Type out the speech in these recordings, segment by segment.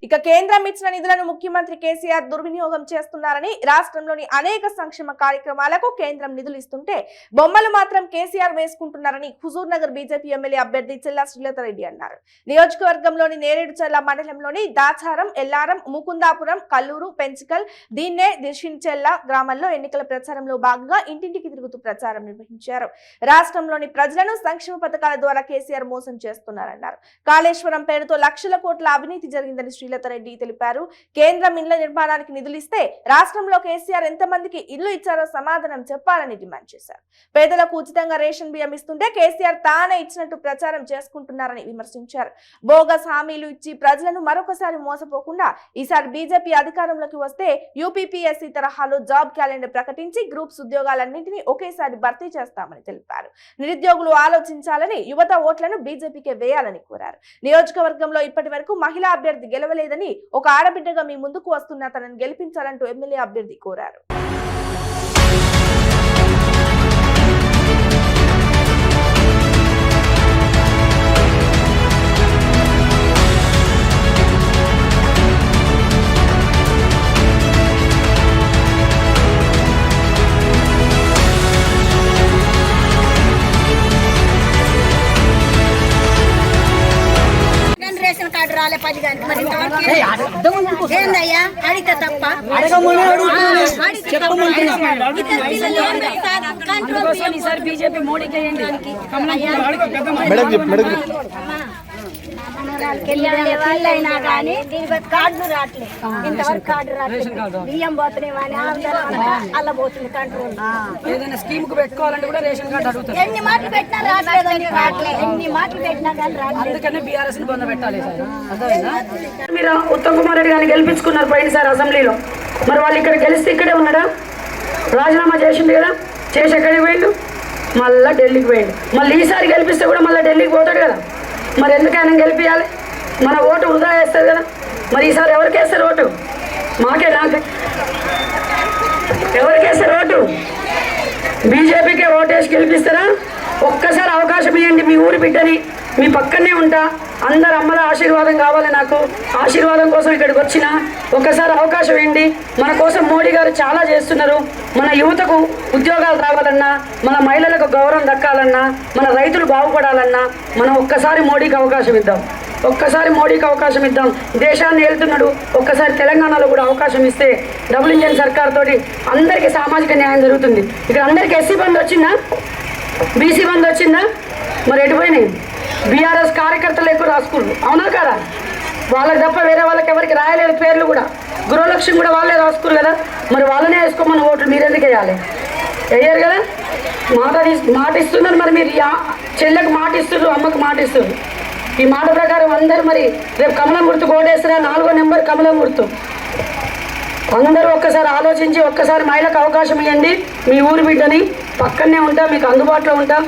ఇక కేంద్రం ఇచ్చిన నిధులను ముఖ్యమంత్రి కేసీఆర్ దుర్వినియోగం చేస్తున్నారని, రాష్ట్రంలోని అనేక సంక్షేమ కార్యక్రమాలకు కేంద్రం నిధులు ఇస్తుంటే బొమ్మలు మాత్రం కేసీఆర్ వేసుకుంటున్నారని హుజూర్ నగర్ బీజేపీ ఎమ్మెల్యే అభ్యర్థి చెల్లా శ్రీలతారెడ్డి అన్నారు. నియోజకవర్గంలోని నేరేడుచర్ల మండలంలోని దాచారం, ఎల్లారం, ముకుందాపురం, కల్లూరు, పెంచికల్, దీన్నే దిషించెల్ల గ్రామాల్లో ఎన్నికల ప్రచారంలో భాగంగా ఇంటింటికి తిరుగుతూ ప్రచారం నిర్వహించారు. రాష్ట్రంలోని ప్రజలను సంక్షేమ పథకాల ద్వారా కేసీఆర్ మోసం చేస్తున్నారన్నారు. కాళేశ్వరం పేరుతో లక్షల కోట్ల అవినీతి జరిగిందని శ్రీలతారెడ్డి తెలిపారు. కేంద్రం ఇళ్ల నిర్మాణానికి నిధులిస్తే రాష్ట్రంలో కేసీఆర్ ఎంతమందికి ఇల్లు ఇచ్చారో సమాధానం చెప్పాలని డిమాండ్ చేశారు. పేదలకు ఉచితంగా రేషన్ బియ్యం ఇస్తుంటే కేసీఆర్ తానే ఇచ్చినట్టు ప్రచారం చేసుకుంటున్నారని విమర్శించారు. బోగస్ హామీలు ఇచ్చి ప్రజలను మరొకసారి మోసపోకుండా ఈసారి బీజేపీ అధికారంలోకి వస్తే యూపీపీఎస్సీ తరహాలో జాబ్ క్యాలెండర్ ప్రకటించి గ్రూప్స్ ఉద్యోగాలన్నింటినీ ఒకేసారి భర్తీ చేస్తామని తెలిపారు. నిరుద్యోగులు ఆలోచించాలని, యువత ఓట్లను బీజేపీకే వేయాలని కోరారు. నియోజకవర్గంలో ఇప్పటి వరకు మహిళా అభ్యర్థి గెలవలేదని, ఒక ఆడబిడ్డగా మీ ముందుకు వస్తున్న తనను గెలిపించాలంటూ ఎమ్మెల్యే అభ్యర్థి కోరారు. రాలే 10 గంటలు మరి ఏందయ్యా అడిగితే తప్ప ఈసారి బీజేపీ మోడీకి వాళ్ళైనా కానీ కార్డులు రావట్లేదు. ఇంతవరకు కార్డు రావట్లేదు. బియ్యం పోతున్నాయి అలా పోతుంది కంట్రోల్. ఏదైనా స్కీమ్ కు పెట్టుకోవాలంటే కూడా రేషన్ కార్డు అడుగుతారు. ఎన్ని మాటలు పెట్టినా రావట్లేదు. ఎన్ని మాటలు పెట్టినా కానీ రావట్లేదు. అందుకనే బీఆర్ఎస్ ని బంద్ పెట్టాలి. మీరు ఉత్తమ్ కుమార్ రెడ్డి గారిని గెలిపించుకున్నారు పోయినసారి అసెంబ్లీలో. మరి వాళ్ళు ఇక్కడ గెలిస్తే ఇక్కడే ఉన్నాడా? రాజీనామా చేసిండు కదా, చేసి ఎక్కడికి పోయిండు? మళ్ళీ ఢిల్లీకి పోయిండు. మళ్ళీ ఈసారి గెలిపిస్తే కూడా మళ్ళీ ఢిల్లీకి పోతాడు కదా. మరి ఎందుకైనా గెలిపించాలి? మన ఓటు వృధా వేస్తుంది కదా. మరి ఈసారి ఎవరికి వేస్తారు ఓటు? మాకే, నాకు. ఎవరికి వేస్తారు ఓటు? బీజేపీకే ఓటేసి గెలిపిస్తారా? ఒక్కసారి అవకాశం ఇవ్వండి. మీ ఊరి బిడ్డని, మీ పక్కనే ఉంటా. అందరు అమ్మల ఆశీర్వాదం కావాలి నాకు. ఆశీర్వాదం కోసం ఇక్కడికి వచ్చిన ఒక్కసారి అవకాశం ఇవ్వండి. మన కోసం మోడీ గారు చాలా చేస్తున్నారు. మన యువతకు ఉద్యోగాలు రావాలన్నా, మన మహిళలకు గౌరవం దక్కాలన్నా, మన రైతులు బాగుపడాలన్నా మనం ఒక్కసారి మోడీకి అవకాశం ఇద్దాం. ఒక్కసారి మోడీకి అవకాశం ఇద్దాం. దేశాన్ని వెళ్తున్నాడు. ఒక్కసారి తెలంగాణలో కూడా అవకాశం ఇస్తే డబుల్ ఇంజన్ సర్కార్ తోటి అందరికీ సామాజిక న్యాయం జరుగుతుంది. ఇక్కడ అందరికీ ఎస్సీ బంద్ వచ్చిందా? బీసీ బంద్ వచ్చిందా? మరి ఎటుపోయినాయి? బీఆర్ఎస్ కార్యకర్తలు ఎక్కువ రాసుకున్నారు, అవునా కదా? వాళ్ళకి తప్ప వేరే వాళ్ళకి ఎవరికి రాయలేదు పేర్లు కూడా. గృహలక్ష్మి కూడా వాళ్ళే రాసుకున్నారు కదా. మరి వాళ్ళనే వేసుకోమని ఓట్లు మీరెందుకు వేయాలి? వేయరు కదా. మాట ఇస్తున్నారు. మరి మీరు చెల్లెకు మాట ఇస్తున్నారు, అమ్మకు మాట ఇస్తున్నారు. ఈ మాట ప్రకారం అందరూ మరి రేపు కమలం గుర్తు ఓటేస్తారా? 4వ నెంబర్ కమలం గుర్తు. అందరూ ఒక్కసారి ఆలోచించి ఒక్కసారి మహిళకు అవకాశం ఇవ్వండి. మీ ఊరి బిడ్డని పక్కనే ఉంటా, మీకు అందుబాటులో ఉంటా.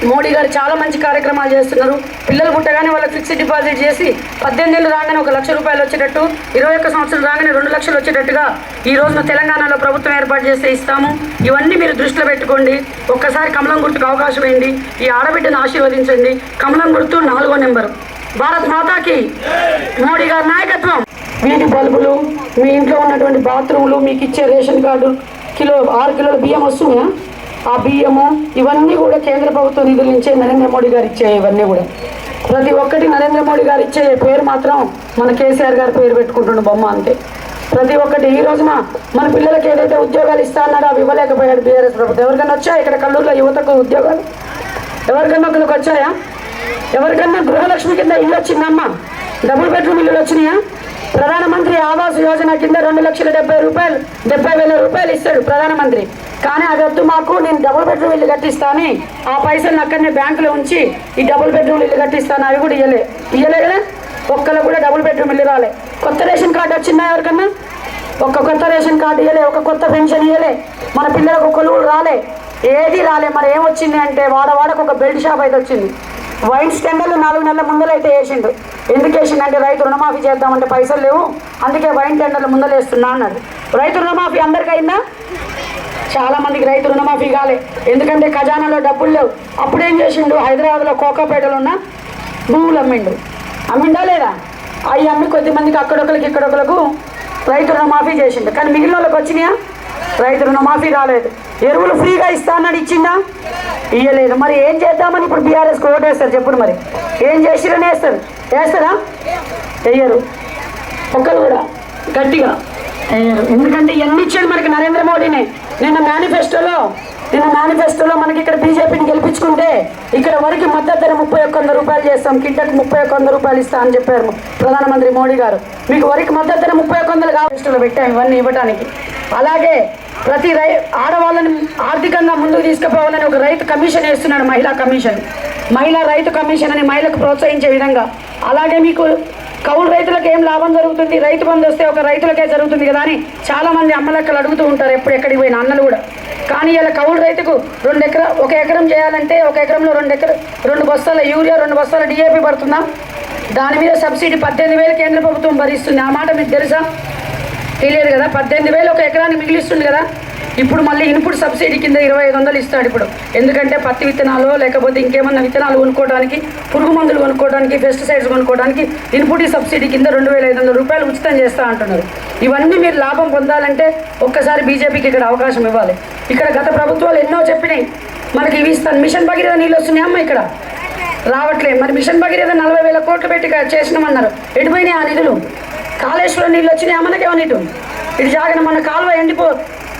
మోడీ గారు చాలా మంచి కార్యక్రమాలు చేస్తున్నారు. పిల్లలు పుట్టగానే వాళ్ళకి ఫిక్స్డ్ డిపాజిట్ చేసి 18 ఏళ్ళు రాగానే 1 లక్ష రూపాయలు వచ్చేటట్టు, 21 సంవత్సరం రాగానే 2 లక్షలు వచ్చేటట్టుగా ఈ రోజున తెలంగాణలో ప్రభుత్వం ఏర్పాటు చేస్తే ఇస్తాము. ఇవన్నీ మీరు దృష్టిలో పెట్టుకోండి. ఒక్కసారి కమలం గుర్తుకు అవకాశం ఇవ్వండి. ఈ ఆడబిడ్డను ఆశీర్వదించండి. కమలం గుర్తు 4వ నెంబరు. భారత్ మాతాకి మోడీ గారి నాయకత్వం. వీటి బల్బులు, మీ ఇంట్లో ఉన్నటువంటి బాత్రూములు, మీకు ఇచ్చే రేషన్ కార్డు, 6 కిలోల బియ్యం వస్తున్నాయా? ఆ బియ్యము ఇవన్నీ కూడా కేంద్ర ప్రభుత్వం నిధుల నుంచే నరేంద్ర మోడీ గారు ఇచ్చే. ఇవన్నీ కూడా ప్రతి ఒక్కటి నరేంద్ర మోడీ గారు ఇచ్చే. పేరు మాత్రం మన కేసీఆర్ గారి పేరు పెట్టుకుంటున్న బొమ్మ అంతే. ప్రతి ఒక్కటి ఈ రోజున మన పిల్లలకి ఏదైతే ఉద్యోగాలు ఇస్తా అన్నాడో అవి ఇవ్వలేకపోయాడు బీఆర్ఎస్ ప్రభుత్వం. ఎవరికన్నా వచ్చాయా ఇక్కడ కల్లూరులో యువతకు ఉద్యోగాలు? ఎవరికన్నా ఒకరికి వచ్చాయా? ఎవరికన్నా గృహలక్ష్మి కింద ఇల్లు వచ్చిందమ్మా? డబుల్ బెడ్రూమ్ ఇల్లులు వచ్చినాయా? ప్రధానమంత్రి ఆవాస్ యోజన కింద 2,70,000 రూపాయలు ఇస్తాడు ప్రధానమంత్రి. కానీ అది వద్దు మాకు, నేను డబుల్ బెడ్రూమ్ ఇల్లు కట్టిస్తాను, ఆ పైసలు అక్కడనే బ్యాంకులో ఉంచి ఈ డబుల్ బెడ్రూమ్ ఇల్లు కట్టిస్తాను, అవి కూడా ఇయ్యలే కదా. ఒక్కళ్ళు కూడా డబుల్ బెడ్రూమ్ ఇల్లు రాలే. కొత్త రేషన్ కార్డు వచ్చిందా ఎవరికన్నా? ఒక కొత్త రేషన్ కార్డు ఇవ్వలే, ఒక కొత్త పెన్షన్ ఇవ్వలే, మన పిల్లలకు కొలువులు రాలే, ఏది రాలే. మరి ఏమొచ్చింది అంటే వాడవాడకు ఒక బెల్ట్ షాప్ అయితే వచ్చింది. వైన్స్ టెండర్లు 4 నెలల ముందలైతే వేసిండు. ఎందుకు వేసిండంటే రైతు రుణమాఫీ చేద్దామంటే పైసలు లేవు, అందుకే వైన్ టెండర్లు ముందలేస్తున్నా అన్నాడు. రైతు రుణమాఫీ అందరికీ అయిందా? చాలా మందికి రైతు రుణమాఫీ కాలే, ఎందుకంటే ఖజానాలో డబ్బులు లేవు. అప్పుడేం చేసిండు? హైదరాబాద్లో కోకాపేటలో ఉన్న భూములు అమ్మిండా లేదా? అవి అమ్మి కొద్దిమందికి అక్కడొకరికి ఇక్కడొకరికి రైతు రుణమాఫీ చేసిండు. కానీ మిగిలిన వాళ్ళకి వచ్చినాయా? రైతు రుణమాఫీ రాలేదు. ఎరువులు ఫ్రీగా ఇస్తా అన్నాడు, ఇచ్చిందా? ఇయ్యలేదు. మరి ఏం చేద్దామని ఇప్పుడు బీఆర్ఎస్కి ఓటేస్తారు చెప్పండి. మరి ఏం చేసిరని వేస్తారా? వెయ్యరు. ఒక్కరు కూడా గట్టిగా వేయరు. ఎందుకంటే ఇవన్నీ ఇచ్చాడు మనకి నరేంద్ర మోడీనే. నిన్న మేనిఫెస్టోలో మనకి ఇక్కడ బీజేపీని గెలిపించుకుంటే ఇక్కడ వరకు మద్దతు ధర 31,100 రూపాయలు చేస్తాం, కింటకు 31,100 రూపాయలు ఇస్తా అని చెప్పారు ప్రధానమంత్రి మోడీ గారు. మీకు వరకు మద్దతు ధర 31,100 మేనిఫెస్టోలో పెట్టాం ఇవన్నీ ఇవ్వడానికి. అలాగే ప్రతి ఆడవాళ్ళని ఆర్థికంగా ముందుకు తీసుకుపోవాలని ఒక రైతు కమిషన్ వేస్తున్నాడు, మహిళా రైతు కమిషన్ అని మహిళలకు ప్రోత్సహించే విధంగా. అలాగే మీకు కౌలు రైతులకు ఏం లాభం జరుగుతుంది? రైతు బంధు వస్తే ఒక రైతులకే జరుగుతుంది కదా అని చాలామంది అమ్మలక్కలు అడుగుతూ ఉంటారు, ఎప్పుడు ఎక్కడికి పోయిన అన్నలు కూడా. కానీ ఇలా కౌలు రైతుకు 1 ఎకరం చేయాలంటే 1 ఎకరంలో 2 బస్తాల యూరియా 2 బస్తాల డిఏపి పడుతుందా? దాని మీద సబ్సిడీ 18,000 కేంద్ర ప్రభుత్వం భరిస్తుంది. ఆ మాట మీకు తెలుసా? తెలియదు కదా. 18,000 1 ఎకరానికి మిగిలిస్తుంది కదా. ఇప్పుడు మళ్ళీ ఇన్పుట్ సబ్సిడీ కింద 2,500 ఇస్తాడు ఇప్పుడు. ఎందుకంటే పత్తి విత్తనాలు లేకపోతే ఇంకేమన్నా విత్తనాలు కొనుక్కోవడానికి, పురుగు మందులు కొనుక్కోవడానికి, పెస్టిసైడ్స్ కొనుక్కోవడానికి ఇన్పుట్ సబ్సిడీ కింద 2,500 రూపాయలు ఉచితం చేస్తా అంటున్నారు. ఇవన్నీ మీరు లాభం పొందాలంటే ఒక్కసారి బీజేపీకి ఇక్కడ అవకాశం ఇవ్వాలి. ఇక్కడ గత ప్రభుత్వాలు ఎన్నో చెప్పినాయి, మనకి ఇవి ఇస్తాను. మిషన్ భగీరథ నీళ్ళు వస్తున్నాయి అమ్మ, ఇక్కడ రావట్లేదు. మరి మిషన్ భగీరథ 40,000 కోట్లు పెట్టి చేసినామన్నారు, ఎటుపోయినాయి ఆ నిధులు? కాళేశ్వరం నీళ్ళు వచ్చినాయి మనకేమన్నా? ఇటు జాగన మన కాలువ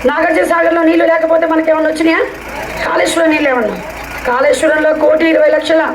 నాగార్జున సాగర్లో నీళ్లు లేకపోతే మనకేమన్నా వచ్చినాయా? కాళేశ్వరం నీళ్ళు ఏమన్నా? కాళేశ్వరంలో 1,20,00,000